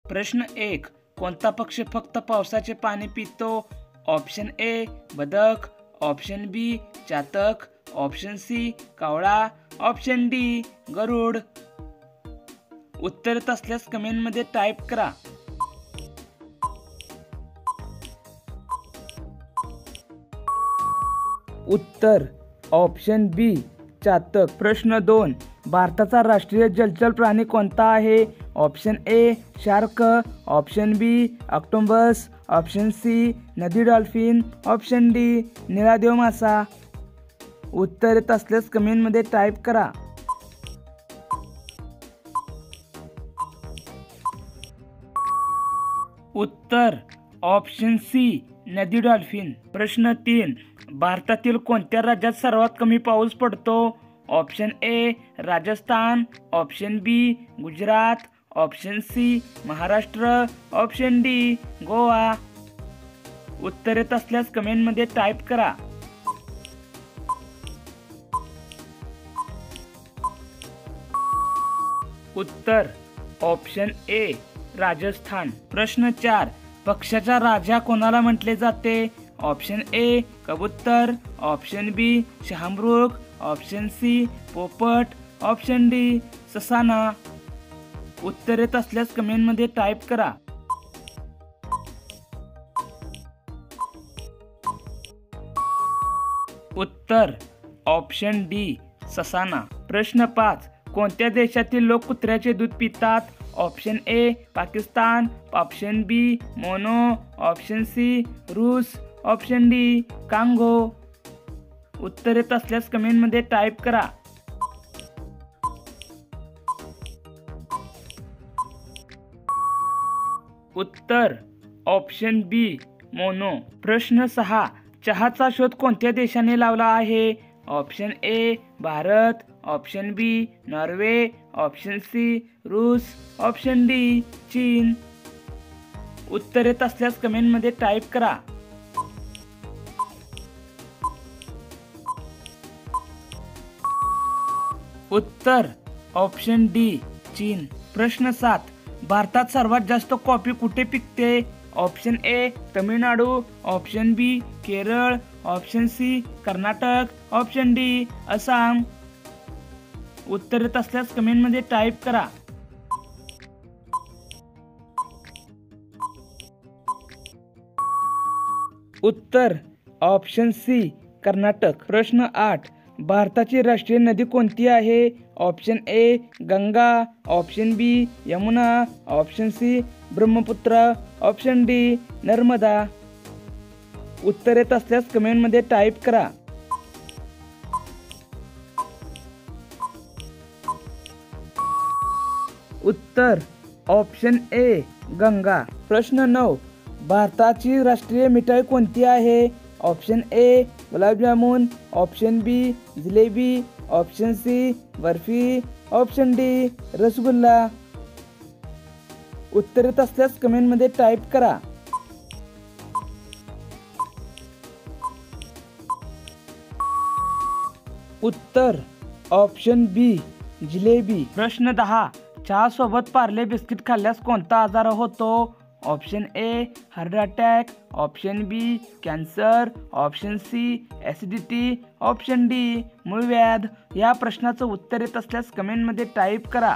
प्रश्न 1. कोणता पक्षी फक्त पावसाचे पाणी पितो? ऑप्शन ए बदक, ऑप्शन बी चातक, ऑप्शन सी कावळा, ऑप्शन डी गरुड. उत्तर येत असल्यास कमेंटमध्ये टाईप करा. उत्तर ऑप्शन बी चातक. प्रश्न 2. भारताचा राष्ट्रीय जलचर प्राणी कोणता आहे? Option A shark, option B octopus, option C नदी डॉल्फिन, ऑप्शन डी निळादेव मासा. उत्तर येत असल्यास कमेंटमध्ये टाईप करा. उत्तर ऑप्शन सी नदी डॉल्फिन. प्रश्न 3. भारतातील कोणत्या राज्यात सर्वात कमी पाऊस पडतो? Option A Rajasthan, option B Gujarat, option C Maharashtra, option D Goa. उत्तर येत असल्यास कमेंटमध्ये टाईप करा. उत्तर ऑप्शन ए राजस्थान. प्रश्न 4. पक्ष्याचा राजा कोणाला म्हटले जाते? ऑप्शन ए कबूतर, ऑप्शन बी शहामृग, ऑप्शन सी पोपट, ऑप्शन डी ससाना. उत्तर येत असल्यास कमेंटमध्ये टाईप करा. उत्तर ऑप्शन डी ससाना. प्रश्न 5. कोणत्या देशातील लोक कुत्र्याचे दूध पितात? Option A Pakistan, option B मोनो, ऑप्शन सी रूस, ऑप्शन डी कांगो. उत्तर येत असल्यास कमेंटमध्ये टाईप करा. उत्तर ऑप्शन बी मोनो. प्रश्न 6. चहाचा शोध कोणत्या देशाने लावला आहे? Option A Bharat, option B Norway, option C रूस, ऑप्शन डी चीन. उत्तर येत असल्यास कमेंटमध्ये टाईप करा. उत्तर ऑप्शन डी चीन. प्रश्न 7. भारतात सर्वात जास्त कॉफी कुठे पिकते? Option A Tamil Nadu, option B Kerala, option C Karnataka, option D Assam. उत्तर येत असल्यास कमेंटमध्ये टाईप करा. उत्तर ऑप्शन सी कर्नाटक. प्रश्न 8. भारताची राष्ट्रीय नदी कोणती आहे? Option A Ganga, option B Yamuna, option C Brahmaputra, option D Narmada. उत्तर येत असल्यास कमेंटमध्ये टाईप करा. उत्तर ऑप्शन ए गंगा. प्रश्न 9. भारताची राष्ट्रीय मिठाई कोणती आहे? Option A gulab jamun, option B jalebi, option C barfi, option D rasgulla. उत्तर येत असल्यास कमेंटमध्ये टाईप करा. उत्तर ऑप्शन बी जिलेबी. प्रश्न 10. चहा सोबत पार्ले बिस्किट खाल्ल्यास कोणता आजार होतो? Option A heart attack, option B cancer, option C acidity, option D मूळव्याध. या प्रश्नाचं उत्तर येत असल्यास कमेंटमध्ये टाईप करा.